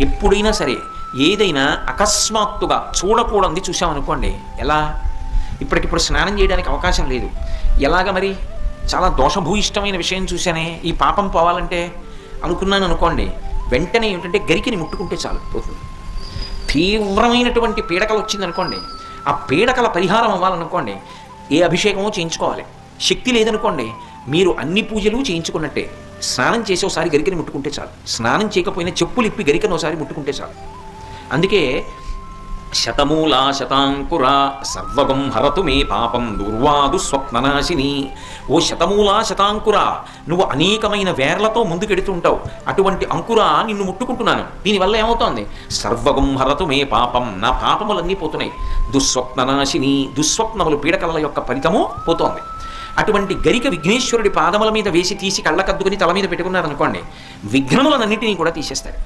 ఎప్పుడైనా సరే ఏదైనా అకస్మాత్తుగా చూడకూడదు చూసామనుకోండి, ఎలా ఇప్పటికిప్పుడు స్నానం చేయడానికి అవకాశం లేదు, ఎలాగ మరి చాలా దోషభూయిష్టమైన విషయం చూశానే, ఈ పాపం పోవాలంటే అనుకున్నాను అనుకోండి, వెంటనే ఏమిటంటే గరికిని ముట్టుకుంటే చాలు పోతుంది. తీవ్రమైనటువంటి పీడకలు వచ్చిందనుకోండి, ఆ పీడకల పరిహారం అవ్వాలనుకోండి ఏ అభిషేకమో చేయించుకోవాలి. శక్తి లేదనుకోండి, మీరు అన్ని పూజలు చేయించుకున్నట్టే. స్నానం చేసి ఒకసారి గరికని ముట్టుకుంటే చాలు, స్నానం చేయకపోయినా చెప్పులు ఇప్పి గరికను ఒకసారి ముట్టుకుంటే చాలు. అందుకే శతమూలా శతాంకురా సర్వగం హరతు మే పాపం దుర్వాదు స్వప్ననాశిని. ఓ శతమూలా శతాంకురా, నువ్వు అనేకమైన వేర్లతో ముందుకెడుతుంటావు, అటువంటి అంకురా నిన్ను ముట్టుకుంటున్నాను. దీనివల్ల ఏమవుతోంది? సర్వగం హరతు మే పాపం, నా పాపములన్నీ పోతున్నాయి. దుస్వప్ననాశిని, దుస్వప్నములు పీడకల యొక్క ఫలితము పోతోంది. అటువంటి గరిక విఘ్నేశ్వరుడి పాదముల మీద వేసి తీసి కళ్ళకద్దుకుని తల మీద పెట్టుకున్నారనుకోండి, విఘ్నములన్నింటినీ కూడా తీసేస్తారు.